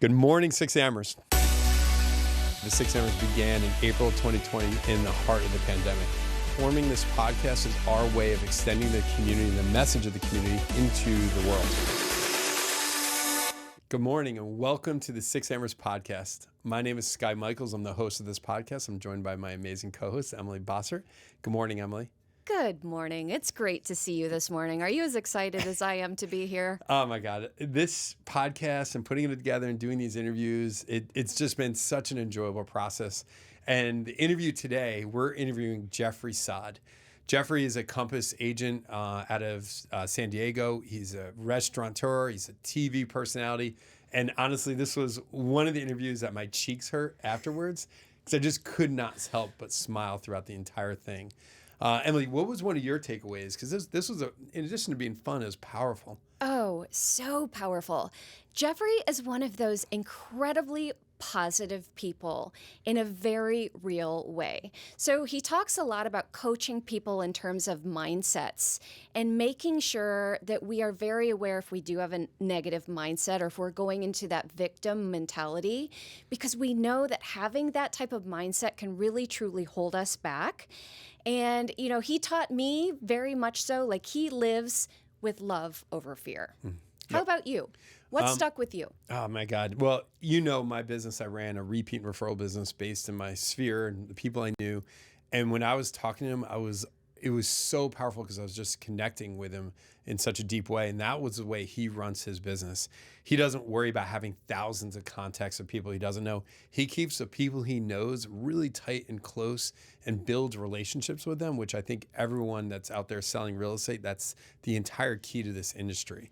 Good morning, 6AMERS. The 6AMERS began in April 2020 in the heart of the pandemic. Forming this podcast is our way of extending the community and the message of the community into the world. Good morning and welcome to the 6AMERS podcast. My name is Skye Michaels. I'm the host of this podcast. I'm joined by my amazing co-host, Emily Bossert. Good morning, Emily. Good morning. It's great to see you this morning. Are you as excited as I am to be here? Oh my God. This podcast and putting it together and doing these interviews, it's just been such an enjoyable process. And the interview today, we're interviewing Jeffery Saad. Jeffery is a Compass agent out of San Diego. He's a restaurateur. He's a TV personality. And honestly, this was one of the interviews that my cheeks hurt afterwards because I just could not help but smile throughout the entire thing. Emily, what was one of your takeaways? Because this was, in addition to being fun, it was powerful. Oh, so powerful. Jeffery is one of those incredibly positive people in a very real way. So he talks a lot about coaching people in terms of mindsets and making sure that we are very aware if we do have a negative mindset or if we're going into that victim mentality, because we know that having that type of mindset can really truly hold us back. And, you know, he taught me very much so, like he lives with love over fear. How about you? What stuck with you? Oh my God. Well, you know, my business, I ran a repeat and referral business based in my sphere and the people I knew. And when I was talking to him, it was so powerful because I was just connecting with him in such a deep way. And that was the way he runs his business. He doesn't worry about having thousands of contacts of people he doesn't know. He keeps the people he knows really tight and close and builds relationships with them, which I think everyone that's out there selling real estate, that's the entire key to this industry.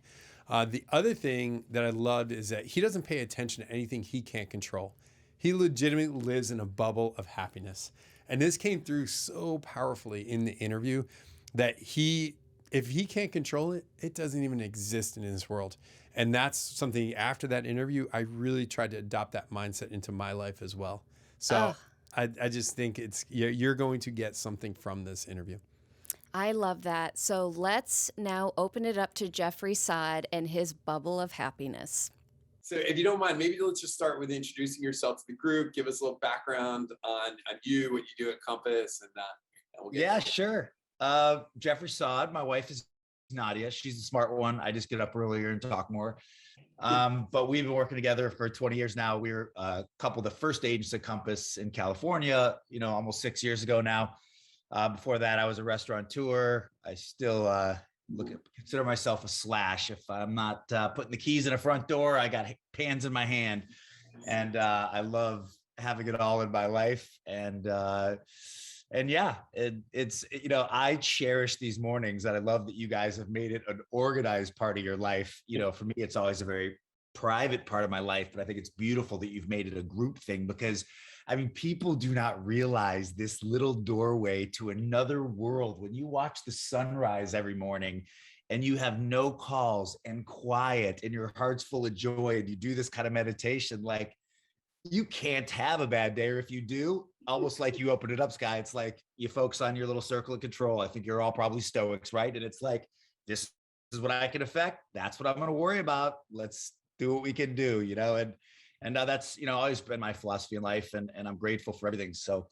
The other thing that I loved is that he doesn't pay attention to anything he can't control. He legitimately lives in a bubble of happiness. And this came through so powerfully in the interview that if he can't control it, it doesn't even exist in his world. And that's something after that interview, I really tried to adopt that mindset into my life as well. So I just think you're going to get something from this interview. I love that. So let's now open it up to Jeffery Saad and his bubble of happiness. So if you don't mind, maybe let's just start with introducing yourself to the group. Give us a little background on you, what you do at Compass, and we'll get sure. Jeffery Saad, my wife is Nadia. She's the smart one. I just get up earlier and talk more. But we've been working together for 20 years now. We're a couple of the first agents at Compass in California, almost 6 years ago now. Before that, I was a restaurateur. I still consider myself a slash. If I'm not putting the keys in a front door, I got pans in my hand, and I love having it all in my life. And yeah, it's I cherish these mornings, and I love that you guys have made it an organized part of your life. For me, it's always a very private part of my life, but I think it's beautiful that you've made it a group thing because people do not realize this little doorway to another world. When you watch the sunrise every morning and you have no calls and quiet and your heart's full of joy and you do this kind of meditation, like you can't have a bad day. Or if you do, almost like you open it up, Skye, it's like you focus on your little circle of control. I think you're all probably stoics, right? And it's like, this is what I can affect. That's what I'm going to worry about. Let's do what we can do, and that's, always been my philosophy in life, and I'm grateful for everything. So,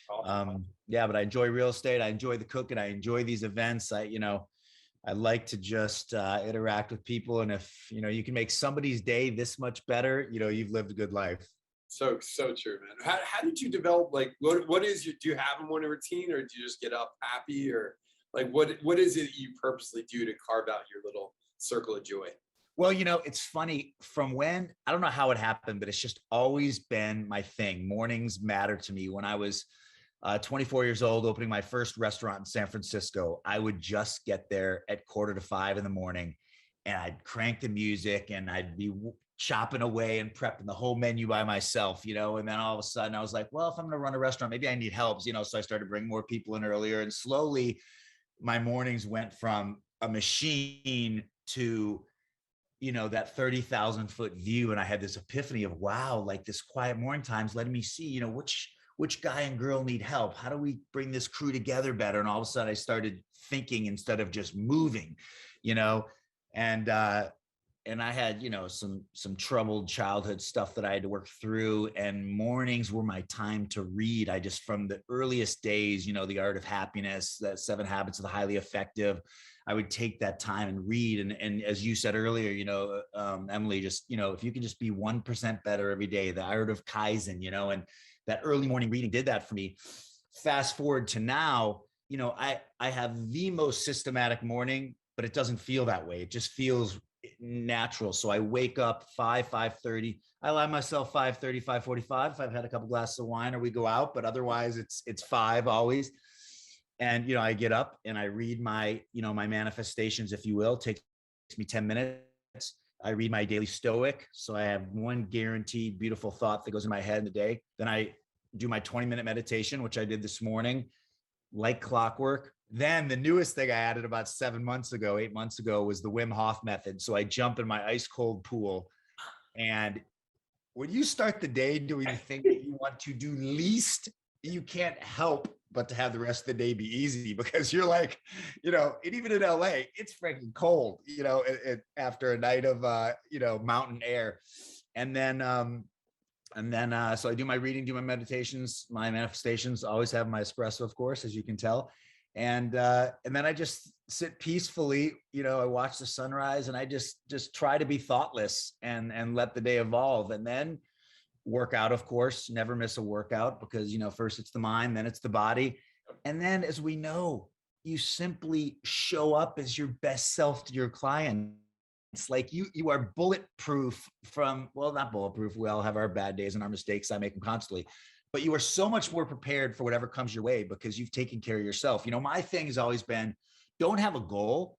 but I enjoy real estate. I enjoy the cooking. I enjoy these events. I like to just interact with people. And if, you can make somebody's day this much better, you've lived a good life. So true, man. How did you develop, what is do you have a morning routine, or do you just get up happy, or what is it you purposely do to carve out your little circle of joy? Well, it's funny from when, I don't know how it happened, but it's just always been my thing. Mornings matter to me. When I was 24 years old, opening my first restaurant in San Francisco, I would just get there at 4:45 in the morning, and I'd crank the music and I'd be chopping away and prepping the whole menu by myself, and then all of a sudden I was like, well, if I'm going to run a restaurant, maybe I need help, so I started bringing more people in earlier, and slowly my mornings went from a machine to that 30,000 foot view. And I had this epiphany of, wow, like this quiet morning time's letting me see, which guy and girl need help. How do we bring this crew together better? And all of a sudden I started thinking instead of just moving, and and I had, some troubled childhood stuff that I had to work through, and mornings were my time to read. I just, from the earliest days, The Art of Happiness, that 7 Habits of the Highly Effective, I would take that time and read. And as you said earlier, Emily, just, if you can just be 1% better every day, the art of Kaizen, and that early morning reading did that for me. Fast forward to now, I have the most systematic morning, but it doesn't feel that way. It just feels natural. So I wake up 5:30. I allow myself 5:30, 5:45 if I've had a couple glasses of wine or we go out, but otherwise it's 5 always. And I get up and I read my my manifestations, if you will. It takes me 10 minutes. I read my daily stoic, so I have one guaranteed beautiful thought that goes in my head in the day. Then I do my 20-minute meditation, which I did this morning, like clockwork. Then the newest thing I added about 8 months ago, was the Winhoff method. So I jump in my ice cold pool. And when you start the day doing the thing that you want to do least, you can't help but to have the rest of the day be easy, because you're like, and even in LA, it's freaking cold, after a night of, mountain air. And then, so I do my reading, do my meditations, my manifestations, always have my espresso, of course, as you can tell. And then I just sit peacefully, I watch the sunrise, and I just try to be thoughtless and let the day evolve. And then workout, of course, never miss a workout, because, first it's the mind, then it's the body. And then, as we know, you simply show up as your best self to your clients. Like you are bulletproof from, well, not bulletproof. We all have our bad days and our mistakes. I make them constantly, but you are so much more prepared for whatever comes your way, because you've taken care of yourself. My thing has always been, don't have a goal,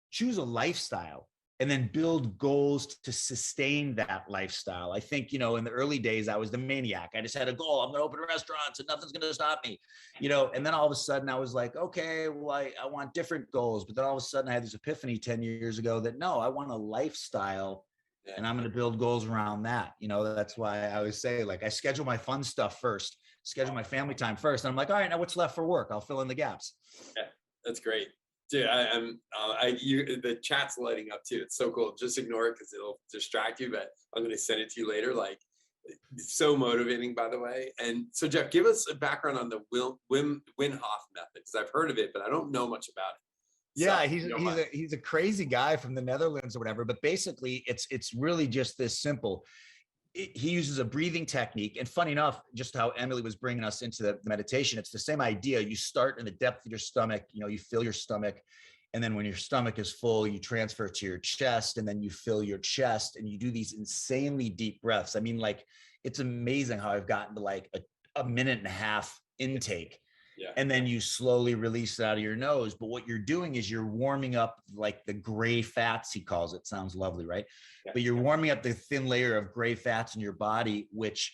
choose a lifestyle, and then build goals to sustain that lifestyle. I think, in the early days, I was the maniac. I just had a goal. I'm going to open restaurants and nothing's going to stop me, and then all of a sudden I was like, okay, well, I want different goals. But then all of a sudden I had this epiphany 10 years ago that no, I want a lifestyle, and I'm going to build goals around that. That's why I always say, like, I schedule my fun stuff first, schedule my family time first. And I'm like, all right, now what's left for work? I'll fill in the gaps. Yeah, that's great. Dude, the chat's lighting up too. It's so cool. Just ignore it because it'll distract you, but I'm going to send it to you later. Like, it's so motivating, by the way. And so, Jeff, give us a background on the Winhoff method, because I've heard of it, but I don't know much about it. Yeah, he's a crazy guy from the Netherlands or whatever. But basically, it's really just this simple. He uses a breathing technique. And funny enough, just how Emily was bringing us into the meditation, it's the same idea. You start in the depth of your stomach, you fill your stomach. And then when your stomach is full, you transfer to your chest, and then you fill your chest, and you do these insanely deep breaths. I mean, like, it's amazing how I've gotten to like a minute and a half intake. Yeah. And then you slowly release it out of your nose. But what you're doing is you're warming up, like, the gray fats, he calls it. Sounds lovely, right? Yeah. But you're warming up the thin layer of gray fats in your body, which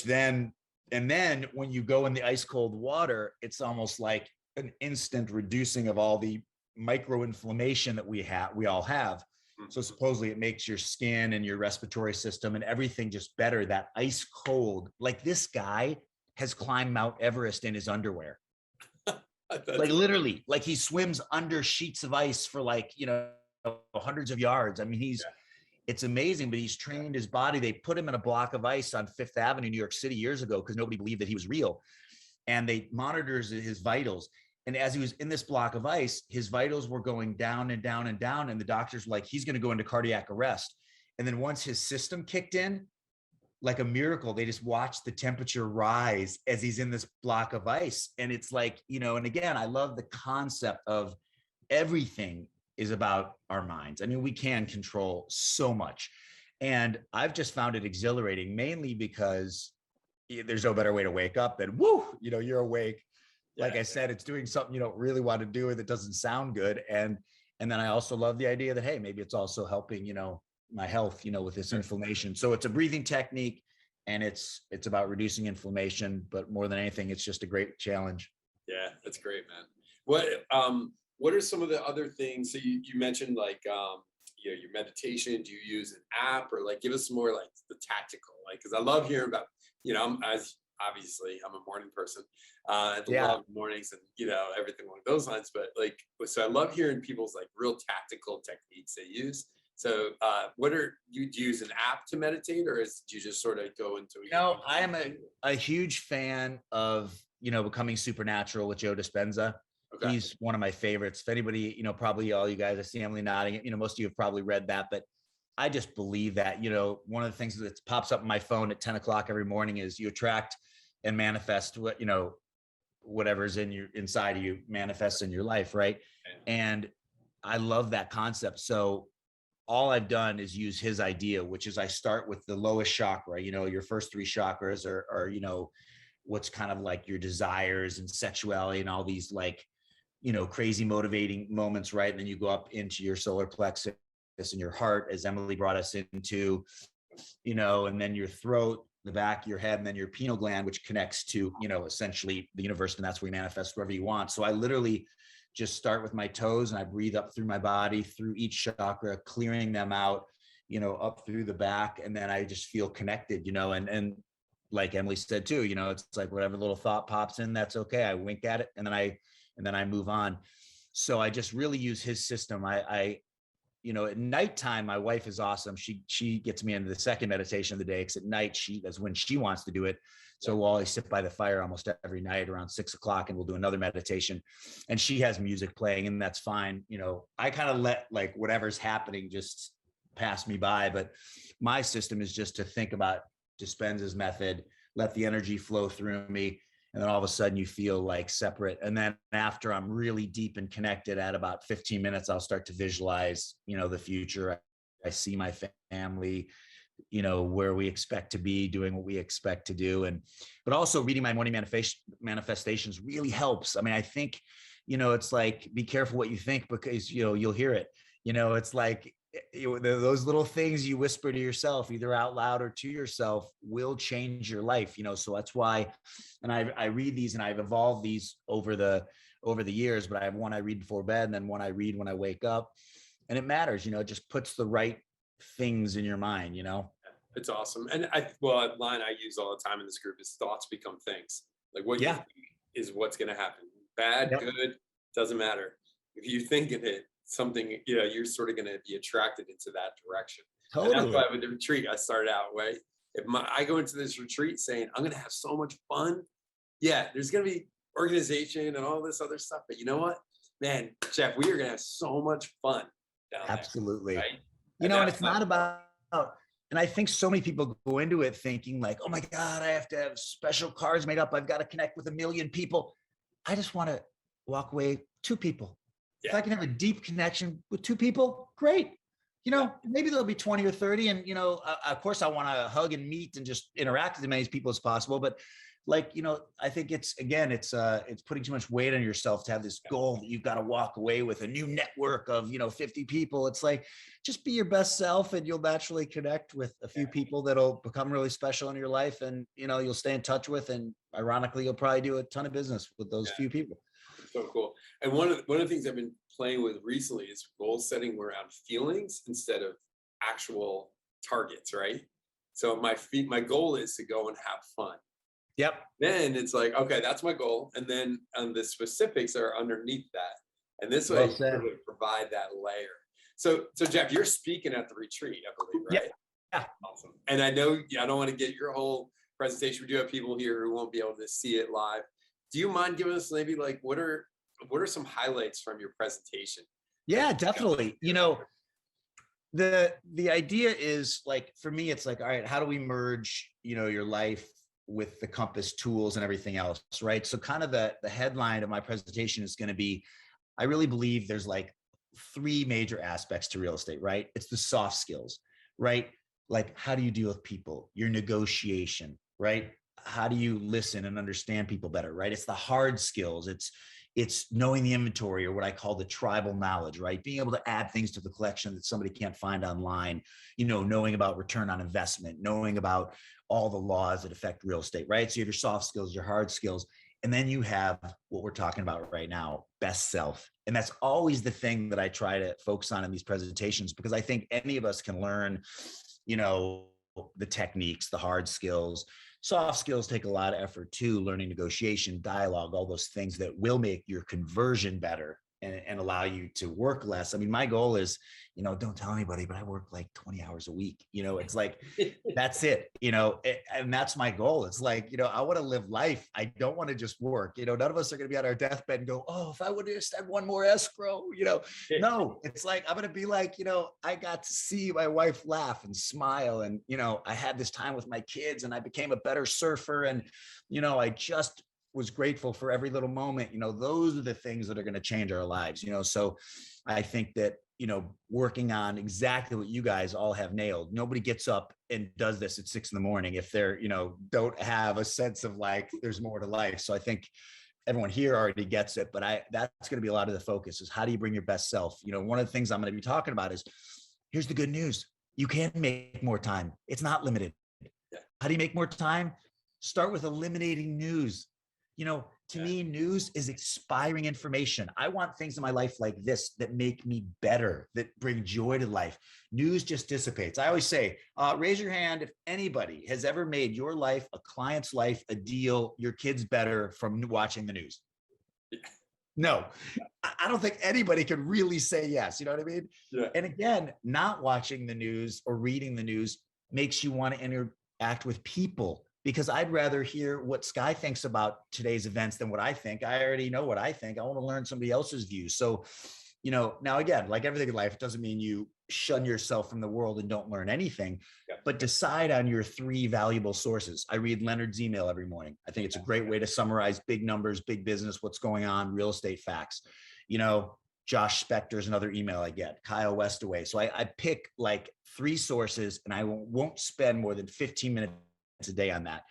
then, and then when you go in the ice cold water, it's almost like an instant reducing of all the microinflammation that we all have. So supposedly it makes your skin and your respiratory system and everything just better. That ice cold, like, this guy has climbed Mount Everest in his underwear. Like, literally, like, he swims under sheets of ice for, like, hundreds of yards. I mean, it's amazing, but he's trained his body. They put him in a block of ice on Fifth Avenue, New York City, years ago, because nobody believed that he was real. And they monitored his vitals. And as he was in this block of ice, his vitals were going down and down and down. And the doctors were like, he's going to go into cardiac arrest. And then once his system kicked in, like a miracle, they just watched the temperature rise as he's in this block of ice. And it's like, and again, I love the concept of everything is about our minds. I mean, we can control so much. And I've just found it exhilarating, mainly because there's no better way to wake up than, woo, you're awake. Like I said, it's doing something you don't really want to do or that doesn't sound good. And then I also love the idea that, hey, maybe it's also helping, my health, with this inflammation. So it's a breathing technique, and it's about reducing inflammation, but more than anything, it's just a great challenge. Yeah, that's great, man. What are some of the other things? So you mentioned, like, your meditation. Do you use an app, or, like, give us some more, like, the tactical, like, because I love hearing about, obviously I'm a morning person. I love mornings and, everything along those lines. But, like, so I love hearing people's, like, real tactical techniques they use. So do you use an app to meditate, or do you just sort of go into it? I am a huge fan of, Becoming Supernatural with Joe Dispenza. Okay. He's one of my favorites. If anybody, probably all you guys, I see Emily nodding, most of you have probably read that, but I just believe that, one of the things that pops up on my phone at 10 o'clock every morning is you attract and manifest what, whatever's inside of you manifests in your life. Right. And I love that concept. So all I've done is use his idea, which is I start with the lowest chakra. Your first three chakras are what's kind of like your desires and sexuality and all these like, crazy motivating moments, right? And then you go up into your solar plexus and your heart, as Emily brought us into, and then your throat, the back of your head, and then your pineal gland, which connects to, essentially the universe, and that's where you manifest wherever you want. So I literally just start with my toes and I breathe up through my body, through each chakra, clearing them out, up through the back. And then I just feel connected, and like Emily said too, it's like whatever little thought pops in, that's okay. I wink at it and then I move on. So I just really use his system. I at nighttime, my wife is awesome. She gets me into the second meditation of the day, because at night that's when she wants to do it. So we'll always sit by the fire almost every night around 6 o'clock, and we'll do another meditation. And she has music playing, and that's fine. I kind of let like whatever's happening just pass me by. But my system is just to think about Dispenza's method, let the energy flow through me. And then all of a sudden you feel like separate. And then after I'm really deep and connected, at about 15 minutes, I'll start to visualize, the future. I see my family, where we expect to be, doing what we expect to do. But also reading my morning manifestations really helps. I mean, I think, it's like, be careful what you think, because, you'll hear it. It's like, those little things you whisper to yourself, either out loud or to yourself, will change your life. So that's why, and I read these, and I've evolved these over the years, but I have one I read before bed, and then one I read when I wake up. And it matters, it just puts the right things in your mind. It's awesome. And a line I use all the time in this group is thoughts become things. Like what you think is what's going to happen. Bad, good, doesn't matter. If you think of it, something, you're sort of going to be attracted into that direction. Totally. And that's why with the retreat, I started out, right? I go into this retreat saying, I'm going to have so much fun. Yeah, there's going to be organization and all this other stuff. But you know what, man, Jeff, we are going to have so much fun down Absolutely. there. Right? And it's not about, and I think so many people go into it thinking like, oh my God, I have to have special cards made up. I've got to connect with 1 million people. I just want to walk away 2 people. Yeah. If I can have a deep connection with 2 people, great. Maybe there'll be 20 or 30. And, of course I want to hug and meet and just interact with as many people as possible. But like, I think it's putting too much weight on yourself to have this goal that you've got to walk away with a new network of, 50 people. It's like, just be your best self, and you'll naturally connect with a few people that'll become really special in your life, and, you'll stay in touch with, and ironically, you'll probably do a ton of business with those few people. So cool. And one of the things I've been playing with recently is goal setting around feelings instead of actual targets, right? So my goal is to go and have fun. Yep. Then it's like, okay, that's my goal. And then the specifics are underneath that. And this way, you provide that layer. So Jeff, you're speaking at the retreat, I believe, right? Yeah. Awesome. And I know I don't want to get your whole presentation. We do have people here who won't be able to see it live. Do you mind giving us maybe like what are some highlights from your presentation? Yeah, definitely. The idea is like, for me, it's like, all right, how do we merge, your life with the compass tools and everything else, right? So kind of the headline of my presentation is going to be, I really believe there's like 3 major aspects to real estate, right? It's the soft skills, right? Like, how do you deal with people? Your negotiation, right? How do you listen and understand people better, right? It's the hard skills. It's knowing the inventory, or what I call the tribal knowledge, right? Being able to add things to the collection that somebody can't find online, knowing about return on investment, knowing about all the laws that affect real estate, right? So you have your soft skills, your hard skills, and then you have what we're talking about right now, best self. And that's always the thing that I try to focus on in these presentations, because I think any of us can learn, the techniques, the hard skills. Soft skills take a lot of effort too, learning negotiation, dialogue, all those things that will make your conversion better, and allow you to work less. I mean, my goal is, don't tell anybody, but I work like 20 hours a week. It's like, that's it, and that's my goal. It's like, I want to live life. I don't want to just work. None of us are going to be on our deathbed and go, oh, if I would have just had one more escrow, no, it's like, I'm going to be like, I got to see my wife laugh and smile. And, I had this time with my kids and I became a better surfer. And, I just was grateful for every little moment. Those are the things that are going to change our lives. So I think that, working on exactly what you guys all have nailed. Nobody gets up and does this at 6 a.m. if they're, don't have a sense of like, there's more to life. So I think everyone here already gets it, but that's going to be a lot of the focus is how do you bring your best self? One of the things I'm going to be talking about is, here's the good news. You can make more time. It's not limited. How do you make more time? Start with eliminating news. To me, news is expiring information. I want things in my life like this that make me better, that bring joy to life. News just dissipates. I always say, raise your hand if anybody has ever made your life, a client's life, a deal, your kids better from watching the news. No, I don't think anybody can really say yes. You know what I mean? Yeah. And again, not watching the news or reading the news makes you want to interact with people. Because I'd rather hear what Skye thinks about today's events than what I think. I already know what I think. I want to learn somebody else's views. So, now again, like everything in life, it doesn't mean you shun yourself from the world and don't learn anything, but decide on your 3 valuable sources. I read Leonard's email every morning. I think it's a great way to summarize big numbers, big business, what's going on, real estate facts. Josh Spector's another email I get, Kyle Westaway. So I pick like 3 sources and I won't spend more than 15 minutes a day on that.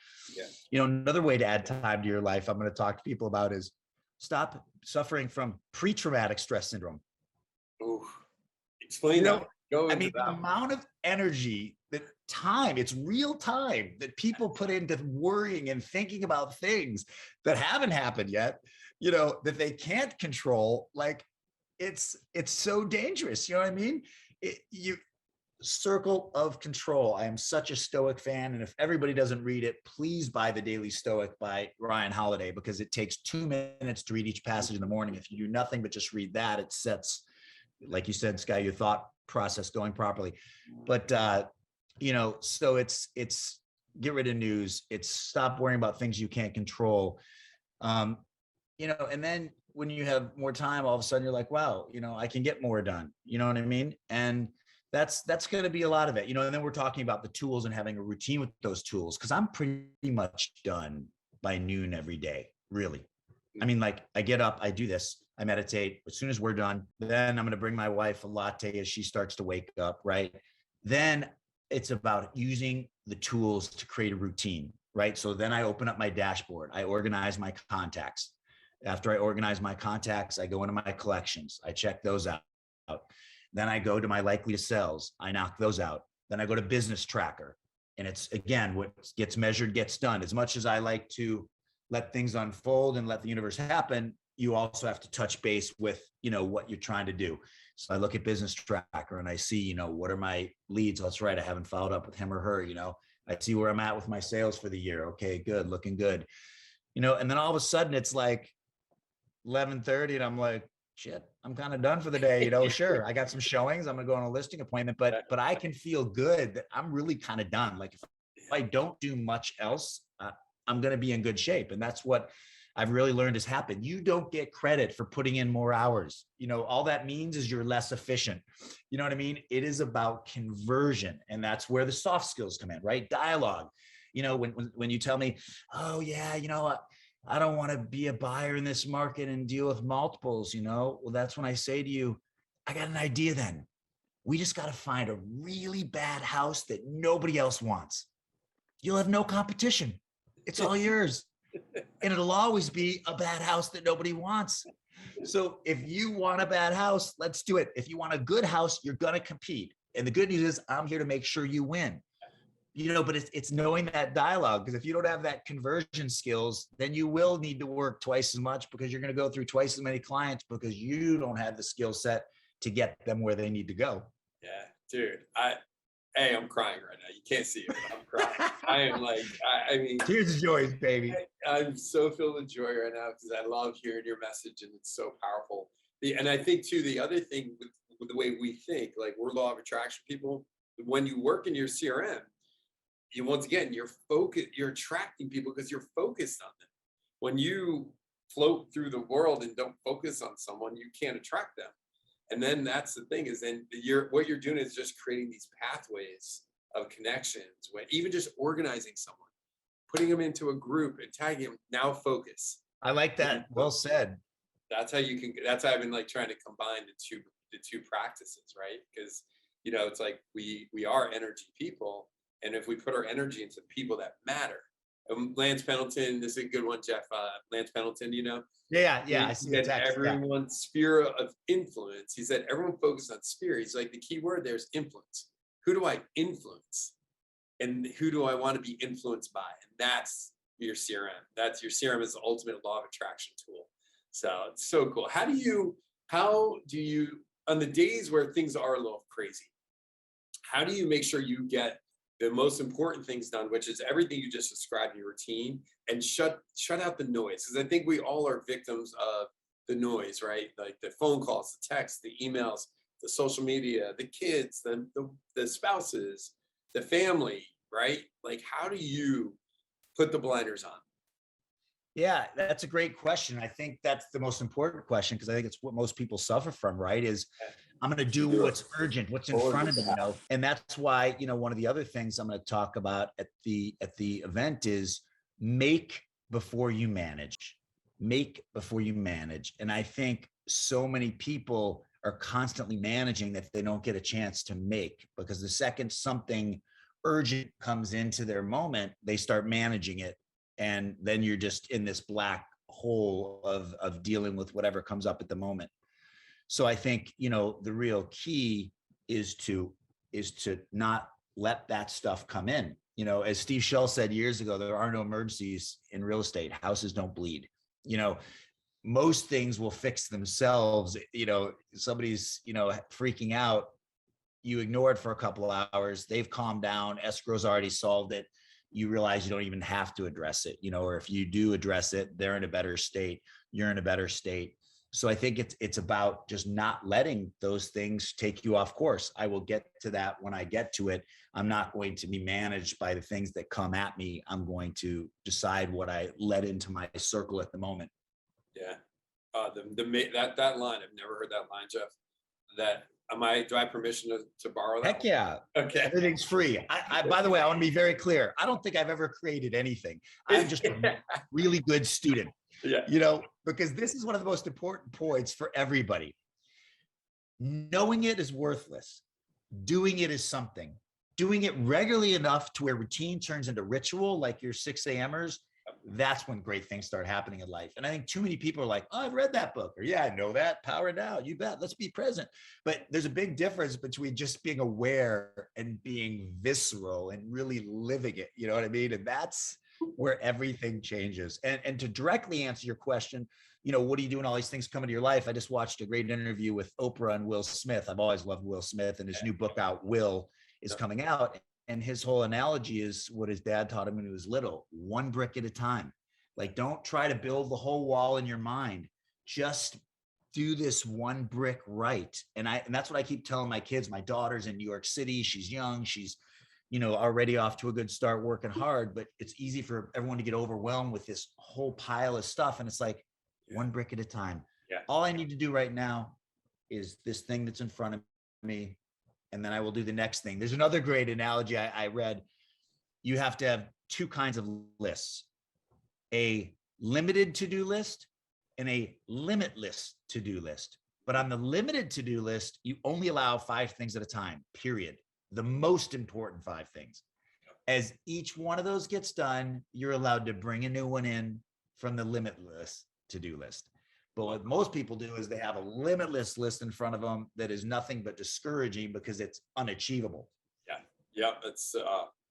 Another way to add time to your life I'm going to talk to people about is stop suffering from pre-traumatic stress syndrome. Ooh, explain that. The amount of energy, it's real time that people put into worrying and thinking about things that haven't happened yet, that they can't control. Like it's so dangerous. You know what I mean? Circle of Control. I am such a Stoic fan. And if everybody doesn't read it, please buy The Daily Stoic by Ryan Holiday, because it takes 2 minutes to read each passage in the morning. If you do nothing but just read that, it sets, like you said, Skye, your thought process going properly. But, so it's get rid of news. It's stop worrying about things you can't control. And then when you have more time, all of a sudden you're like, wow, I can get more done. You know what I mean? And that's going to be a lot of it, and then we're talking about the tools and having a routine with those tools. Cause I'm pretty much done by noon every day. Really. I mean, like I get up, I do this, I meditate. As soon as we're done, then I'm going to bring my wife a latte as she starts to wake up. Right. Then it's about using the tools to create a routine. Right. So then I open up my dashboard. I organize my contacts. After I organize my contacts, I go into my collections. I check those out. Then I go to my likely to sells. I knock those out. Then I go to business tracker. And it's, again, what gets measured gets done. As much as I like to let things unfold and let the universe happen, you also have to touch base with, what you're trying to do. So I look at business tracker and I see, what are my leads? That's right. I haven't followed up with him or her, I see where I'm at with my sales for the year. Okay, good. Looking good. And then all of a sudden it's like 11:30 and I'm like, shit, I'm kind of done for the day. Sure. I got some showings. I'm going to go on a listing appointment, but I can feel good that I'm really kind of done. Like if I don't do much else, I'm going to be in good shape. And that's what I've really learned has happened. You don't get credit for putting in more hours. All that means is you're less efficient. You know what I mean? It is about conversion. And that's where the soft skills come in, right? Dialogue. When you tell me, oh yeah, I don't want to be a buyer in this market and deal with multiples, well, that's when I say to you, I got an idea then. We just got to find a really bad house that nobody else wants. You'll have no competition. It's all yours. And it'll always be a bad house that nobody wants. So if you want a bad house, let's do it. If you want a good house, you're going to compete. And the good news is I'm here to make sure you win. But it's knowing that dialogue, because if you don't have that conversion skills, then you will need to work twice as much because you're going to go through twice as many clients because you don't have the skill set to get them where they need to go. Yeah, dude. I'm crying right now. You can't see it, but I'm crying. I am like, I mean, tears of joy, baby. I'm so filled with joy right now because I love hearing your message and it's so powerful. And I think too, the other thing with the way we think, like we're law of attraction people, when you work in your CRM, you once again, you're attracting people because you're focused on them. When you float through the world and don't focus on someone, you can't attract them. And then that's the thing is then what you're doing is just creating these pathways of connections, when even just organizing someone, putting them into a group and tagging them, now focus. I like that. Well said. That's how I've been like trying to combine the two practices, right? Because it's like we are energy people, and if we put our energy into people that matter. Lance Pendleton, this is a good one, Jeff. Lance Pendleton, Yeah. He I see the said text. everyone's sphere of influence. He said everyone focused on sphere. He's like, the key word there is influence. Who do I influence? And who do I want to be influenced by? And that's your CRM. That's your CRM is the ultimate law of attraction tool. So it's so cool. How do you, on the days where things are a little crazy, how do you make sure you get the most important things done, which is everything you just described in your routine, and shut out the noise? Because I think we all are victims of the noise, right? Like the phone calls, the texts, the emails, the social media, the kids, the spouses, the family, right? Like, how do you put the blinders on? Yeah, that's a great question. I think that's the most important question, because I think it's what most people suffer from, right? Is I'm going to do what's urgent, what's in front of me, and that's why, one of the other things I'm going to talk about at the event is make before you manage. Make before you manage. And I think so many people are constantly managing that they don't get a chance to make, because the second something urgent comes into their moment, they start managing it. And then you're just in this black hole of dealing with whatever comes up at the moment. So I think, the real key is to not let that stuff come in. As Steve Shell said years ago, there are no emergencies in real estate. Houses don't bleed. Most things will fix themselves. Somebody's, freaking out. You ignore it for a couple of hours. They've calmed down. Escrow's already solved it. You realize you don't even have to address it, or if you do address it, they're in a better state. You're in a better state. So I think it's about just not letting those things take you off course. I will get to that when I get to it. I'm not going to be managed by the things that come at me. I'm going to decide what I let into my circle at the moment. Yeah. That line, I've never heard that line, Jeff. Do I have permission to borrow that? Heck yeah. Okay. Everything's free. I by the way, I want to be very clear. I don't think I've ever created anything. I'm just a really good student. Yeah. Because this is one of the most important points for everybody. Knowing it is worthless. Doing it is something. Doing it regularly enough to where routine turns into ritual, like your 6AMERS, that's when great things start happening in life. And I think too many people are like, oh, I've read that book, or yeah, I know that. Power Now, you bet. Let's be present. But there's a big difference between just being aware and being visceral and really living it. You know what I mean? And that's where everything changes. And to directly answer your question, what do you do when all these things come into your life? I just watched a great interview with Oprah and Will Smith. I've always loved Will Smith, and his new book out, Will, is coming out. And his whole analogy is what his dad taught him when he was little: one brick at a time. Like, don't try to build the whole wall in your mind. Just do this one brick right. And that's what I keep telling my kids. My daughter's in New York City. She's young. She's, already off to a good start, working hard, but it's easy for everyone to get overwhelmed with this whole pile of stuff. And it's like, one brick at a time. Yeah. All I need to do right now is this thing that's in front of me, and then I will do the next thing. There's another great analogy I read. You have to have two kinds of lists: a limited to-do list and a limitless to-do list. But on the limited to-do list, you only allow 5 things at a time, period. The most important 5 things. As each one of those gets done, you're allowed to bring a new one in from the limitless to-do list. But what most people do is they have a limitless list in front of them that is nothing but discouraging because it's unachievable. Yeah, it's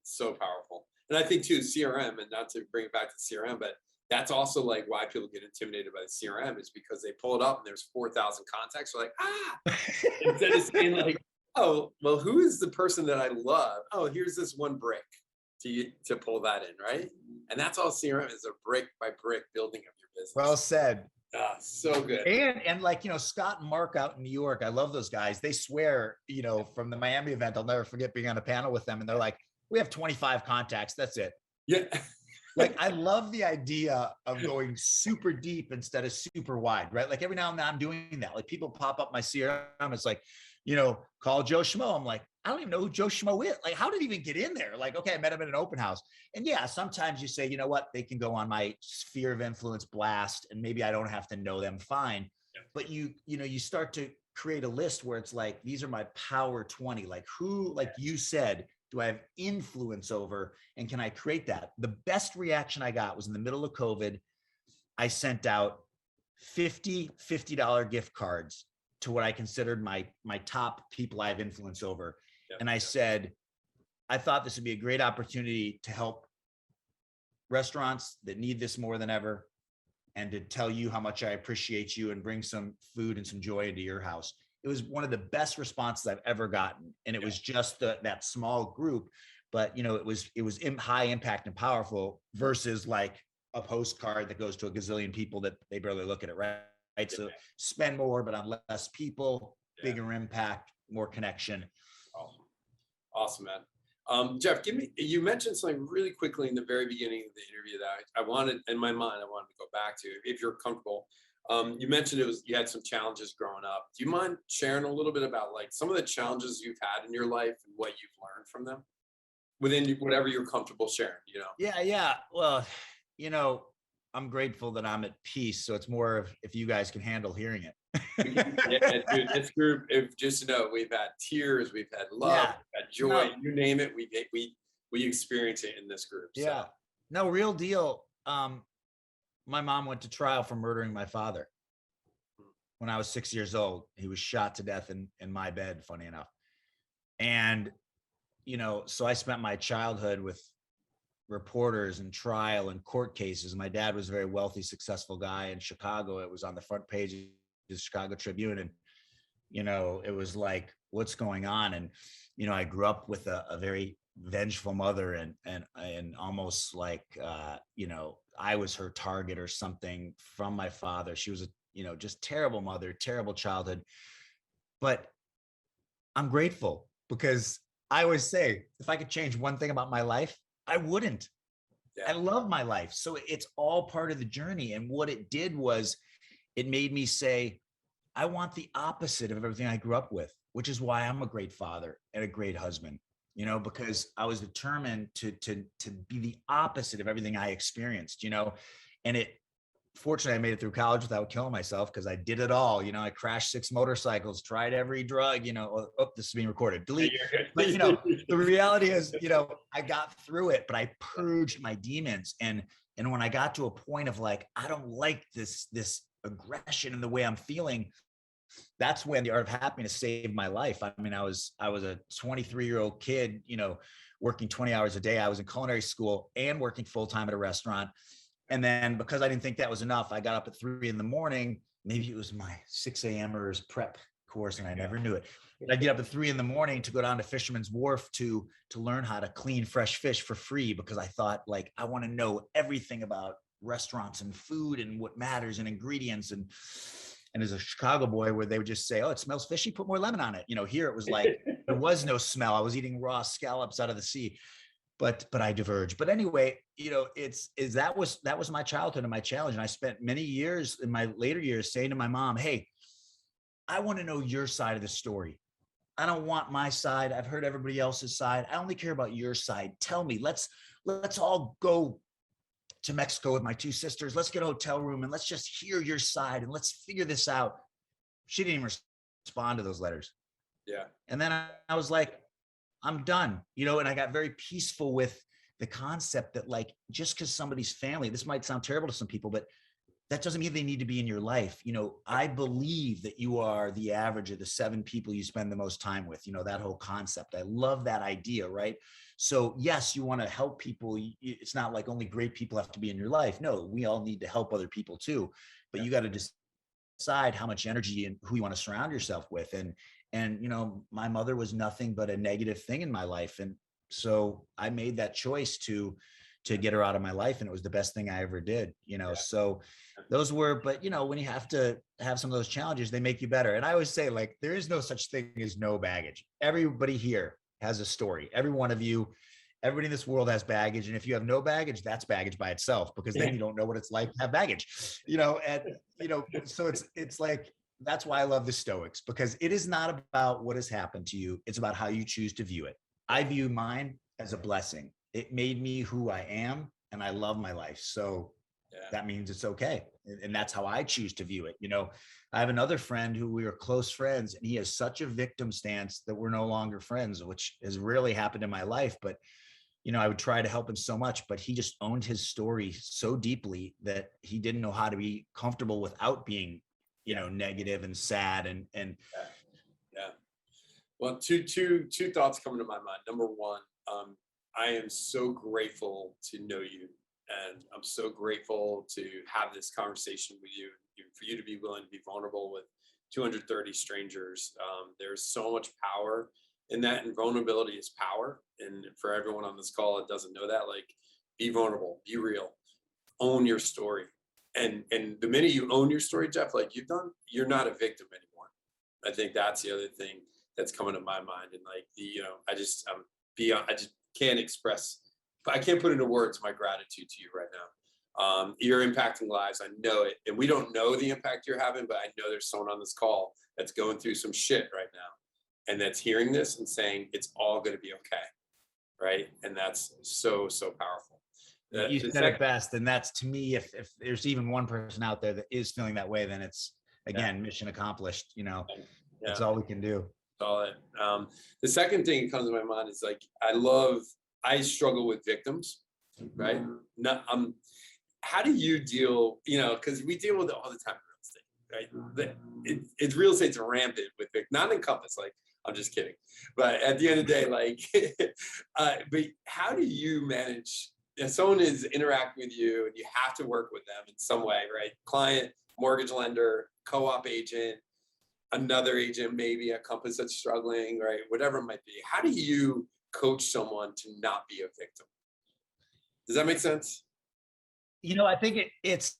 so powerful. And I think too, CRM, and not to bring it back to CRM, but that's also like why people get intimidated by the CRM, is because they pull it up and there's 4,000 contacts. They're like, instead of saying like, oh, well, who is the person that I love? Oh, here's this one brick to pull that in, right? And that's all CRM is, a brick by brick building of your business. Well said. Ah, so good. And like, Scott and Mark out in New York, I love those guys. They swear, from the Miami event, I'll never forget being on a panel with them. And they're like, we have 25 contacts. That's it. Yeah. Like, I love the idea of going super deep instead of super wide, right? Like every now and then I'm doing that. Like people pop up my CRM. It's like, call Joe Schmo. I'm like, I don't even know who Joe Schmo is. Like, how did he even get in there? Like, okay, I met him at an open house. And yeah, sometimes you say, you know what, they can go on my sphere of influence blast and maybe I don't have to know them, fine. Yeah. But you start to create a list where it's like, these are my power 20, like who, like you said, do I have influence over? And can I create that? The best reaction I got was in the middle of COVID. I sent out $50 gift cards to what I considered my top people I have influence over. Yep. And I said, I thought this would be a great opportunity to help restaurants that need this more than ever, and to tell you how much I appreciate you and bring some food and some joy into your house. It was one of the best responses I've ever gotten. And it was just that small group, but it was high impact and powerful versus like a postcard that goes to a gazillion people that they barely look at it, right? So spend more, but on less people, bigger impact, more connection. Awesome, man. Jeff, you mentioned something really quickly in the very beginning of the interview that I wanted, in my mind, I wanted to go back to, if you're comfortable. You mentioned you had some challenges growing up. Do you mind sharing a little bit about like some of the challenges you've had in your life and what you've learned from them within whatever you're comfortable sharing, Yeah. Well, I'm grateful that I'm at peace. So it's more of if you guys can handle hearing it. Yeah, dude, this group, just to know, we've had tears, we've had love, we've had joy, you name it. We experience it in this group. Yeah. So. No, real deal. My mom went to trial for murdering my father. When I was 6 years old, he was shot to death in my bed, funny enough. And, so I spent my childhood with reporters and trial and court cases. My dad was a very wealthy, successful guy in Chicago. It was on the front page of the Chicago Tribune. And, it was like, what's going on? And, I grew up with a very vengeful mother and almost like, I was her target or something from my father. She was just terrible mother, terrible childhood. But I'm grateful because I always say, if I could change one thing about my life, I wouldn't. Yeah. I love my life. So it's all part of the journey. And what it did was it made me say, I want the opposite of everything I grew up with, which is why I'm a great father and a great husband, because I was determined to be the opposite of everything I experienced, and fortunately I made it through college without killing myself because I did it all. I crashed 6 motorcycles, tried every drug, this is being recorded, delete. But, the reality is, I got through it, but I purged my demons. And when I got to a point of like, I don't like this aggression and the way I'm feeling, that's when the Art of Happiness saved my life. I mean, I was a 23-year-old kid, working 20 hours a day. I was in culinary school and working full-time at a restaurant. And then because I didn't think that was enough, I got up at 3 a.m. Maybe it was my 6AMERS prep course and I never knew it. But I'd get up at 3 a.m. to go down to Fisherman's Wharf to learn how to clean fresh fish for free, because I thought, like, I want to know everything about restaurants and food and what matters and ingredients. And as a Chicago boy, where they would just say, oh, it smells fishy, put more lemon on it. Here it was like, there was no smell. I was eating raw scallops out of the sea, but I diverge. But anyway, that was my childhood and my challenge. And I spent many years in my later years saying to my mom, hey, I want to know your side of the story. I don't want my side. I've heard everybody else's side. I only care about your side. Tell me, let's all go to Mexico with my 2 sisters. Let's get a hotel room and let's just hear your side and let's figure this out. She didn't even respond to those letters. Yeah. And then I was like, I'm done, and I got very peaceful with the concept that, like, just because somebody's family, this might sound terrible to some people, but that doesn't mean they need to be in your life. I believe that you are the average of the 7 people you spend the most time with, that whole concept. I love that idea, right? So yes, you want to help people. It's not like only great people have to be in your life. No, we all need to help other people too, but you got to decide how much energy and who you want to surround yourself with. And my mother was nothing but a negative thing in my life. And so I made that choice to to get her out of my life. And it was the best thing I ever did, so those were, but when you have to have some of those challenges, they make you better. And I always say, like, there is no such thing as no baggage. Everybody here has a story. Every one of you, everybody in this world has baggage. And if you have no baggage, that's baggage by itself, because then you don't know what it's like to have baggage, so it's like, that's why I love the Stoics, because it is not about what has happened to you. It's about how you choose to view it. I view mine as a blessing. It made me who I am, and I love my life. So that means it's okay. And that's how I choose to view it. I have another friend who we are close friends, and he has such a victim stance that we're no longer friends, which has rarely happened in my life. But, I would try to help him so much, but he just owned his story so deeply that he didn't know how to be comfortable without being, negative and sad and yeah. Well, two thoughts coming to my mind. Number one, I am so grateful to know you, and I'm so grateful to have this conversation with you, for you to be willing to be vulnerable with 230 strangers. There's so much power in that, and vulnerability is power. And for everyone on this call that doesn't know that, like, be vulnerable, be real, own your story. And the minute you own your story, Jeff, like you've done, you're not a victim anymore. I think that's the other thing that's coming to my mind. And like I just I can't put into words my gratitude to you right now. You're impacting lives. I know it. And we don't know the impact you're having, but I know there's someone on this call that's going through some shit right now, and that's hearing this and saying it's all going to be okay. Right. And that's so, so powerful. You said it best. And that's, to me, if there's even one person out there that is feeling that way, then it's, again, mission accomplished. That's all we can do. All it. The second thing that comes to my mind is, like, I struggle with victims, right? How do you deal, because we deal with it all the time in real estate, right? It's real estate's rampant with victims, not in Compass, like, I'm just kidding. But at the end of the day, like, but how do you manage if someone is interacting with you and you have to work with them in some way, right? Client, mortgage lender, co-op agent, another agent, maybe a Compass that's struggling, right? Whatever it might be. How do you coach someone to not be a victim? Does that make sense? I think it's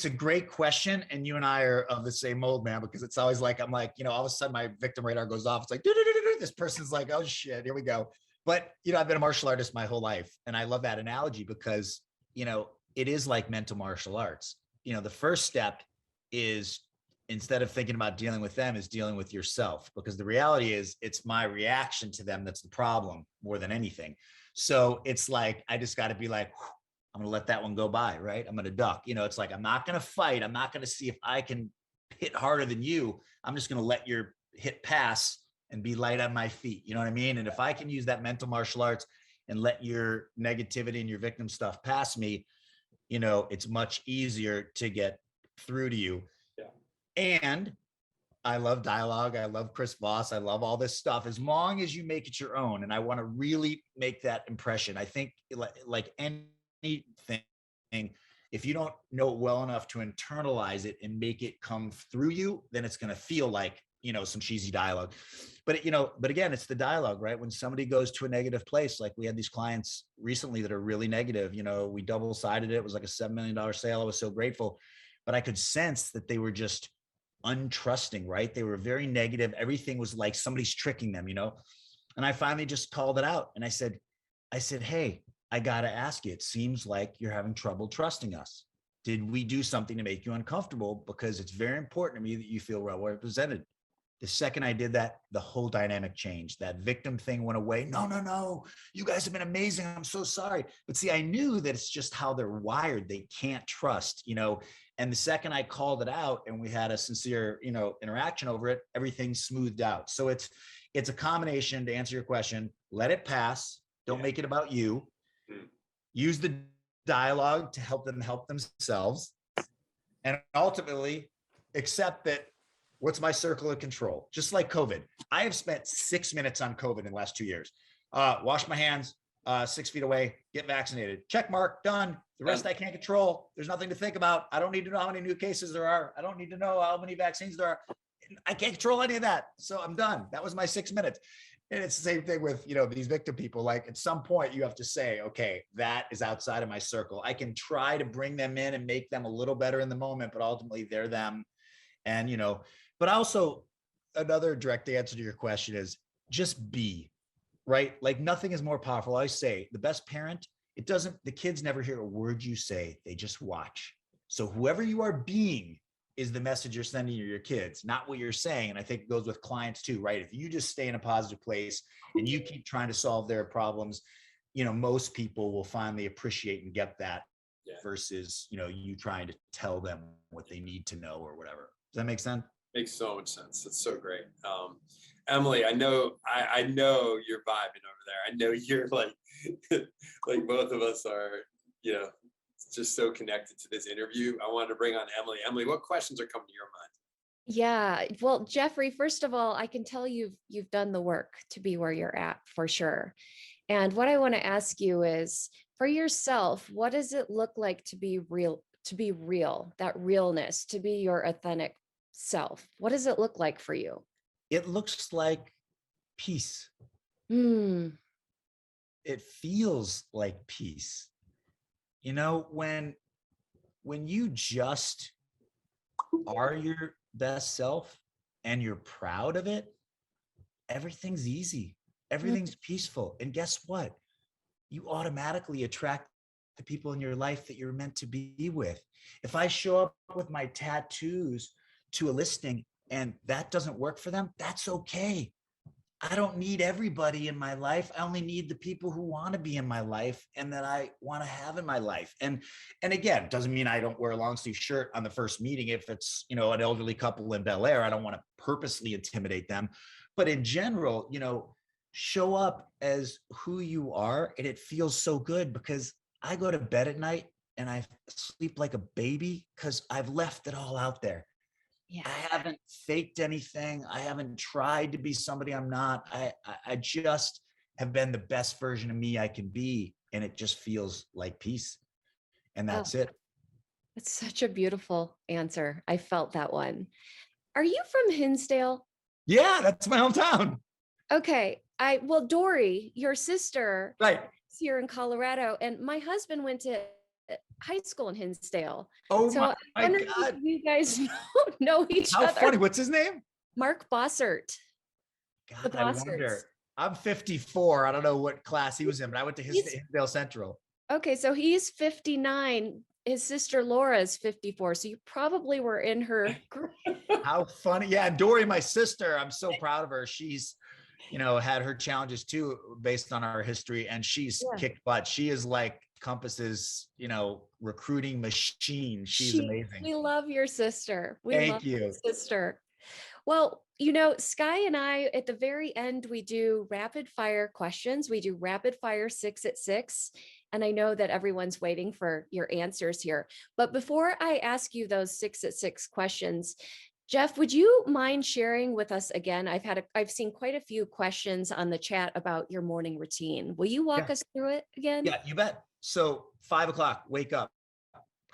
a great question. And you and I are of the same mold, man, because it's always like, I'm like, all of a sudden my victim radar goes off. It's like, this person's like, oh shit, here we go. But, I've been a martial artist my whole life. And I love that analogy because, it is like mental martial arts. The first step is, instead of thinking about dealing with them, is dealing with yourself, because the reality is it's my reaction to them that's the problem more than anything. So it's like, I just got to be like, I'm going to let that one go by, right? I'm going to duck. It's like, I'm not going to fight. I'm not going to see if I can hit harder than you. I'm just going to let your hit pass and be light on my feet. You know what I mean? And if I can use that mental martial arts and let your negativity and your victim stuff pass me, it's much easier to get through to you. Yeah. And I love dialogue. I love Chris Voss. I love all this stuff, as long as you make it your own. And I want to really make that impression. I think like anything, if you don't know it well enough to internalize it and make it come through you, then it's going to feel like, some cheesy dialogue. But, but again, it's the dialogue, right? When somebody goes to a negative place, like we had these clients recently that are really negative, we double-sided it. It was like a $7 million sale. I was so grateful, but I could sense that they were just untrusting, right? They were very negative. Everything was like somebody's tricking them, And I finally just called it out. And I said, hey, I got to ask you, it seems like you're having trouble trusting us. Did we do something to make you uncomfortable? Because it's very important to me that you feel well represented. The second I did that, the whole dynamic changed. That victim thing went away. No. You guys have been amazing. I'm so sorry. But see, I knew that it's just how they're wired. They can't trust, and the second I called it out and we had a sincere, interaction over it, everything smoothed out. So it's a combination, to answer your question. Let it pass. Don't make it about you. Use the dialogue to help them help themselves. And ultimately accept that, what's my circle of control? Just like COVID. I have spent 6 minutes on COVID in the last 2 years. Wash my hands, 6 feet away, get vaccinated. Check mark, done. The rest I can't control. There's nothing to think about. I don't need to know how many new cases there are. I don't need to know how many vaccines there are. I can't control any of that. So I'm done. That was my 6 minutes. And it's the same thing with, these victim people. Like at some point you have to say, okay, that is outside of my circle. I can try to bring them in and make them a little better in the moment, but ultimately they're them. And, but also another direct answer to your question is just be, right? Like nothing is more powerful. I say the best parent, the kids never hear a word you say. They just watch. So whoever you are being is the message you're sending to your kids, not what you're saying. And I think it goes with clients too, right? If you just stay in a positive place and you keep trying to solve their problems, most people will finally appreciate and get that versus, you trying to tell them what they need to know or whatever. Does that make sense? Makes so much sense. That's so great. Emily, I know you're vibing over there. I know you're like, like both of us are, just so connected to this interview. I wanted to bring on Emily. Emily, what questions are coming to your mind? Yeah. Well, Jeffrey, first of all, I can tell you've done the work to be where you're at for sure. And what I want to ask you is for yourself, what does it look like to be real, that realness, to be your authentic self? What does it look like for you? It looks like peace. Hmm. It feels like peace. When you just are your best self and you're proud of it, everything's easy. Everything's peaceful. And guess what? You automatically attract the people in your life that you're meant to be with. If I show up with my tattoos to a listing and that doesn't work for them, that's okay. I don't need everybody in my life. I only need the people who want to be in my life and that I want to have in my life. And again, doesn't mean I don't wear a long sleeve shirt on the first meeting. If it's, an elderly couple in Bel Air, I don't want to purposely intimidate them. But in general, show up as who you are. And it feels so good because I go to bed at night and I sleep like a baby because I've left it all out there. Yeah. I haven't faked anything. I haven't tried to be somebody I'm not. I just have been the best version of me I can be. And it just feels like peace. And that's it. It's such a beautiful answer. I felt that one. Are you from Hinsdale? Yeah, that's my hometown. Okay. Dory, your sister, Right. is here in Colorado, and my husband went to high school in Hinsdale. Oh so my God. If you guys know each How other. funny. What's his name? Mark Bossert. God, I wonder. I'm 54. I don't know what class he was in, but I went to Hinsdale Central. Okay, so he's 59. His sister Laura is 54. So you probably were in her group. How funny. Yeah, Dory, my sister, I'm so proud of her. She's, had her challenges too, based on our history, and she's kicked butt. She is like Compass's, recruiting machine. She's amazing. We love your sister. Thank you. Your sister. Well, Skye and I, at the very end, we do rapid fire questions. We do rapid fire 6 at 6. And I know that everyone's waiting for your answers here. But before I ask you those 6 at 6 questions, Jeff, would you mind sharing with us again? I've seen quite a few questions on the chat about your morning routine. Will you walk us through it again? Yeah, you bet. So 5 o'clock, wake up,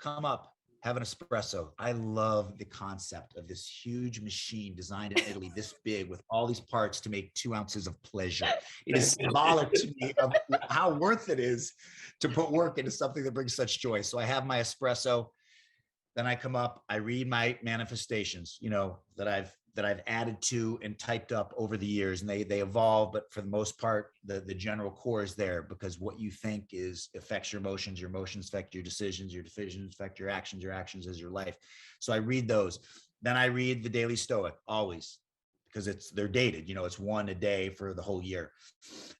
come up, have an espresso. I love the concept of this huge machine designed in Italy, this big, with all these parts to make 2 ounces of pleasure. It is symbolic to me of how worth it is to put work into something that brings such joy. So I have my espresso. Then I come up, I read my manifestations, that I've added to and typed up over the years, and they evolve, but for the most part, the general core is there, because what you think affects your emotions affect your decisions affect your actions as your life. So I read those. Then I read the Daily Stoic, always, because they're dated, it's one a day for the whole year.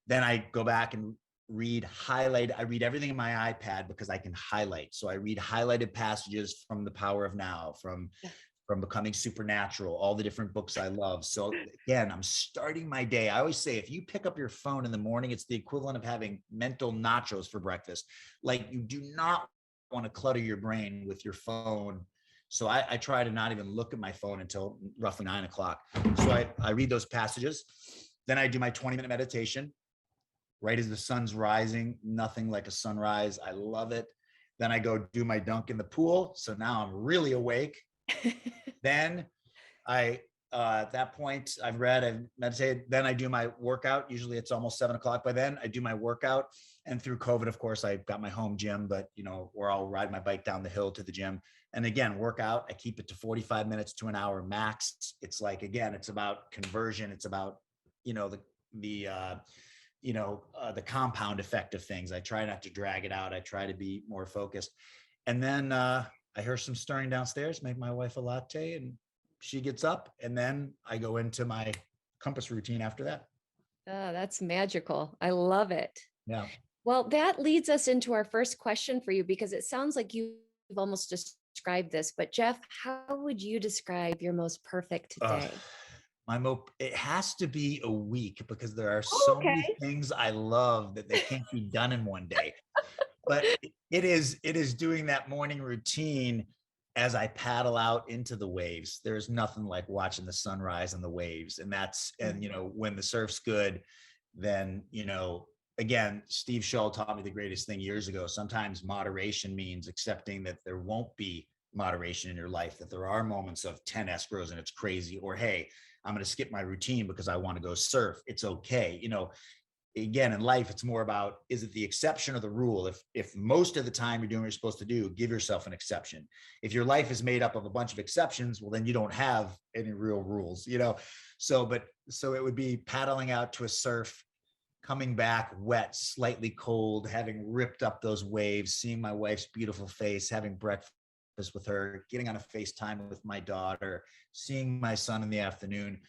Then I go back and I read everything in my iPad because I can highlight. So I read highlighted passages from The Power of Now, from Becoming Supernatural, all the different books I love. So again, I'm starting my day. I always say, if you pick up your phone in the morning, it's the equivalent of having mental nachos for breakfast. Like, you do not want to clutter your brain with your phone. So I try to not even look at my phone until roughly 9 o'clock. So I read those passages. Then I do my 20-minute meditation. Right as the sun's rising, nothing like a sunrise. I love it. Then I go do my dunk in the pool. So now I'm really awake. Then I At that point, I've read, I've meditated. Then I do my workout. Usually it's almost 7 o'clock by then. I do my workout. And through COVID, of course, I got my home gym, but where I'll ride my bike down the hill to the gym. And again, workout, I keep it to 45 minutes to an hour max. It's like, again, it's about conversion. It's about, the compound effect of things. I try not to drag it out. I try to be more focused. And then I hear some stirring downstairs, make my wife a latte, and she gets up, and then I go into my compass routine after that. Oh, that's magical. I love it. Yeah. Well, that leads us into our first question for you, because it sounds like you've almost described this, but Jeff, how would you describe your most perfect day? It has to be a week, because there are so many things I love that they can't be done in one day. But it is doing that morning routine as I paddle out into the waves. There's nothing like watching the sunrise and the waves. And when the surf's good, then, again, Steve Shull taught me the greatest thing years ago. Sometimes moderation means accepting that there won't be moderation in your life, that there are moments of 10 escrows and it's crazy, or, hey, I'm going to skip my routine because I want to go surf. It's okay. Again, in life, it's more about, is it the exception or the rule? If most of the time you're doing what you're supposed to do, give yourself an exception. If your life is made up of a bunch of exceptions, well, then you don't have any real rules, So it would be paddling out to a surf, coming back wet, slightly cold, having ripped up those waves, seeing my wife's beautiful face, having breakfast with her, getting on a FaceTime with my daughter, seeing my son in the afternoon.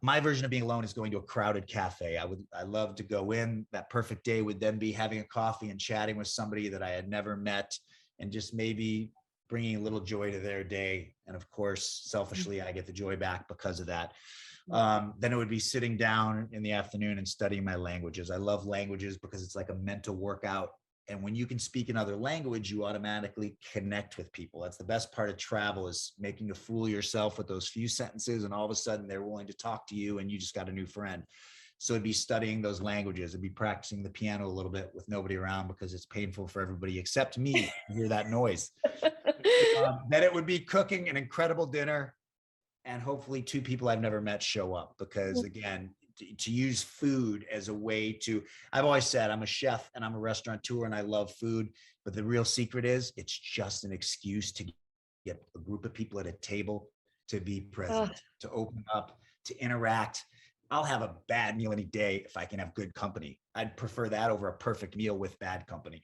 My version of being alone is going to a crowded cafe. I love to go in. That perfect day would then be having a coffee and chatting with somebody that I had never met, and just maybe bringing a little joy to their day. And of course, selfishly, I get the joy back because of that. Then it would be sitting down in the afternoon and studying my languages. I love languages because it's like a mental workout. And when you can speak another language, you automatically connect with people. That's the best part of travel, is making a fool of yourself with those few sentences, and all of a sudden they're willing to talk to you and you just got a new friend. So it'd be studying those languages. It'd be practicing the piano a little bit with nobody around, because it's painful for everybody except me to hear that noise. Then it would be cooking an incredible dinner, and hopefully 2 people I've never met show up, because again, to use food as a way to, I've always said I'm a chef and I'm a restaurateur and I love food, but the real secret is it's just an excuse to get a group of people at a table to be present, to open up, to interact. I'll have a bad meal any day if I can have good company. I'd prefer that over a perfect meal with bad company,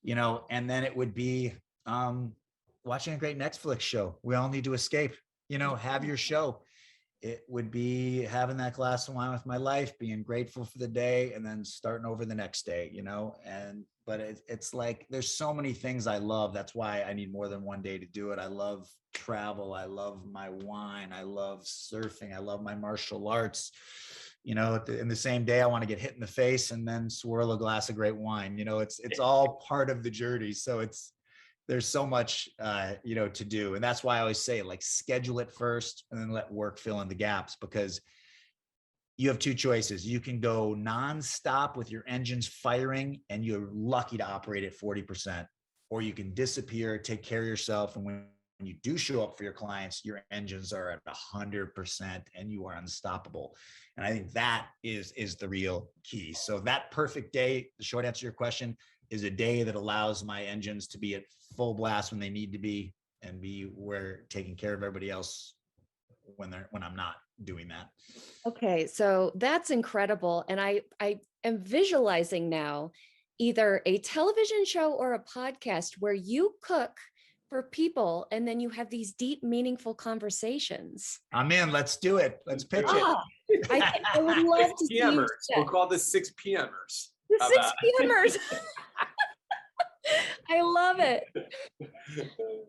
and then it would be watching a great Netflix show. We all need to escape, have your show. It would be having that glass of wine with my life, being grateful for the day, and then starting over the next day, but it's like, there's so many things I love. That's why I need more than one day to do it. I love travel. I love my wine. I love surfing. I love my martial arts. In the same day, I want to get hit in the face and then swirl a glass of great wine. It's all part of the journey. So there's so much, to do. And that's why I always say, like, schedule it first and then let work fill in the gaps, because you have 2 choices. You can go nonstop with your engines firing and you're lucky to operate at 40%, or you can disappear, take care of yourself. And when you do show up for your clients, your engines are at 100% and you are unstoppable. And I think that is the real key. So that perfect day, the short answer to your question, is a day that allows my engines to be at full blast when they need to be, and be where taking care of everybody else when I'm not doing that. Okay, so that's incredible. And I am visualizing now either a television show or a podcast where you cook for people and then you have these deep, meaningful conversations. I'm in. Let's do it. Let's pitch it. I would love to see you. We'll call this 6PMers. The 6PMers. I love it.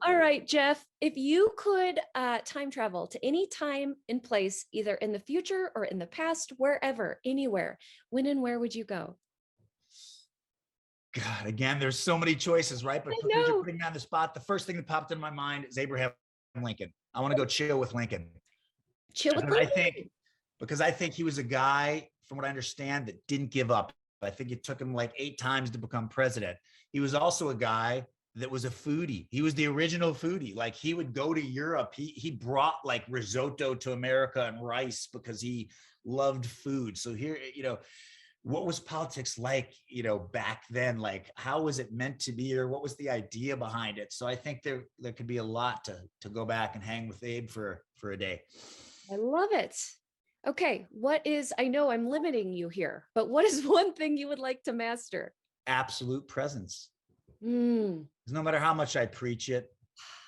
All right, Jeff, if you could time travel to any time and place, either in the future or in the past, wherever, anywhere, when and where would you go? God, again, there's so many choices, right? But because you're putting me on the spot, the first thing that popped into my mind is Abraham Lincoln. I want to go chill with Lincoln. Chill with Lincoln? I think he was a guy, from what I understand, that didn't give up. I think it took him like 8 times to become president. He was also a guy that was a foodie. He was the original foodie. Like he would go to Europe. He brought like risotto to America and rice because he loved food. So here, what was politics like, back then? Like, how was it meant to be, or what was the idea behind it? So I think there could be a lot to go back and hang with Abe for a day. I love it. Okay, I know I'm limiting you here, but what is one thing you would like to master? Absolute presence. Mm. No matter how much I preach it,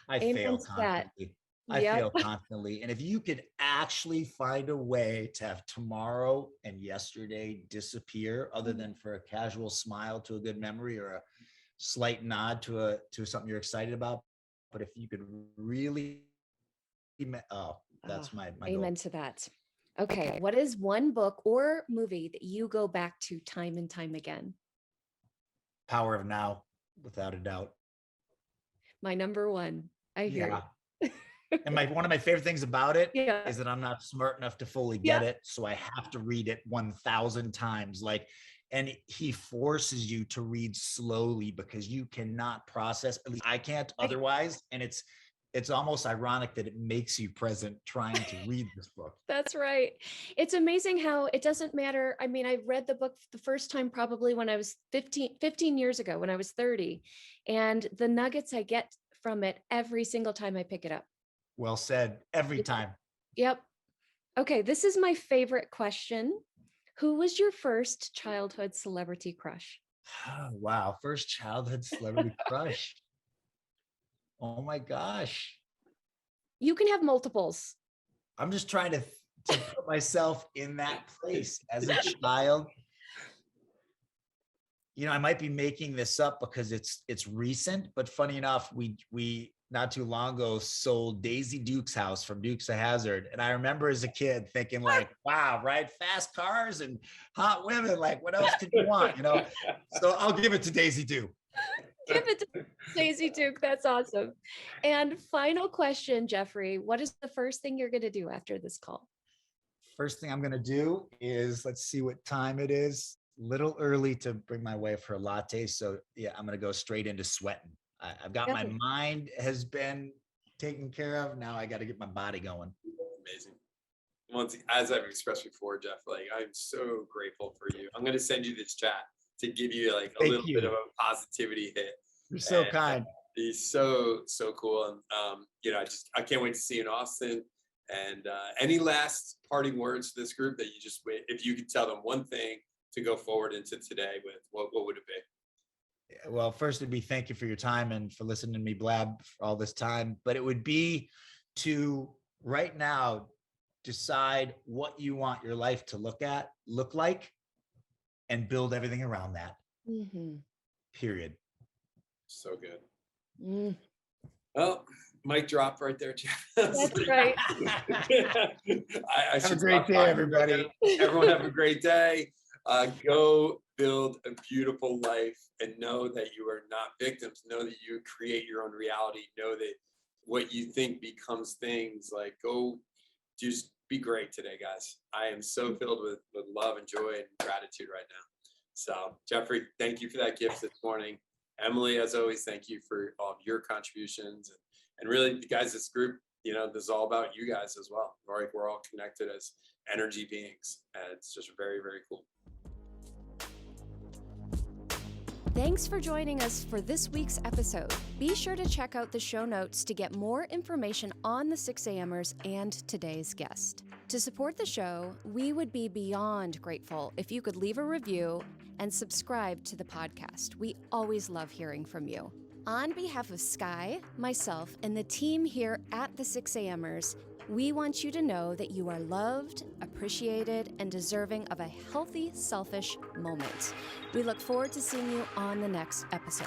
I fail constantly. I fail constantly. And if you could actually find a way to have tomorrow and yesterday disappear, other than for a casual smile to a good memory or a slight nod to something you're excited about, but if you could really, that's my amen goal. to that. Okay, what is one book or movie that you go back to time and time again? Power of Now, without a doubt. My number one. I hear you. And one of my favorite things about it is that I'm not smart enough to fully get it. So I have to read it 1,000 times. And he forces you to read slowly because you cannot process, at least I can't otherwise. And it's almost ironic that it makes you present trying to read this book. That's right. It's amazing how it doesn't matter. I mean, I read the book the first time probably when I was 15 years ago, when I was 30. And the nuggets I get from it every single time I pick it up. Well said. Every time. Yep. Okay, this is my favorite question. Who was your first childhood celebrity crush? Oh, wow. First childhood celebrity crush. Oh my gosh. You can have multiples. I'm just trying to put myself in that place as a child. I might be making this up because it's recent, but funny enough, we not too long ago sold Daisy Duke's house from Dukes of Hazzard. And I remember as a kid thinking like, wow, ride fast cars and hot women. Like, what else could you want? So I'll give it to Daisy Duke. Give it to Daisy Duke. That's awesome. And final question, Jeffrey, what is the first thing you're going to do after this call? First thing I'm going to do is, let's see what time it is. Little early to bring my wife her latte. So yeah, I'm going to go straight into sweating. I've got my mind has been taken care of. Now I got to get my body going. Amazing. Once, as I've expressed before, Jeff, I'm so grateful for you. I'm going to send you this chat to give you a little bit of a positivity hit. You're so kind. He's so cool. And, I can't wait to see you in Austin. And any last parting words to this group that if you could tell them one thing to go forward into today with, what would it be? Well, first it'd be thank you for your time and for listening to me blab for all this time. But it would be to right now decide what you want your life to look like, and build everything around that. Mm-hmm. Period. So good. Mm. Well, mic drop right there, Jeff. That's right. I have a great day, everybody. Everyone have a great day. Go build a beautiful life and know that you are not victims. Know that you create your own reality. Know that what you think becomes things. Go just be great today, guys. I am so filled with love and joy and gratitude right now. So, Jeffrey, thank you for that gift this morning. Emily, as always, thank you for all of your contributions. And really, guys, this group, this is all about you guys as well. We're all connected as energy beings. And it's just very, very cool. Thanks for joining us for this week's episode. Be sure to check out the show notes to get more information on the 6AMers and today's guest. To support the show, we would be beyond grateful if you could leave a review and subscribe to the podcast. We always love hearing from you. On behalf of Skye, myself, and the team here at the 6AMers, we want you to know that you are loved, appreciated, and deserving of a healthy, selfish moment. We look forward to seeing you on the next episode.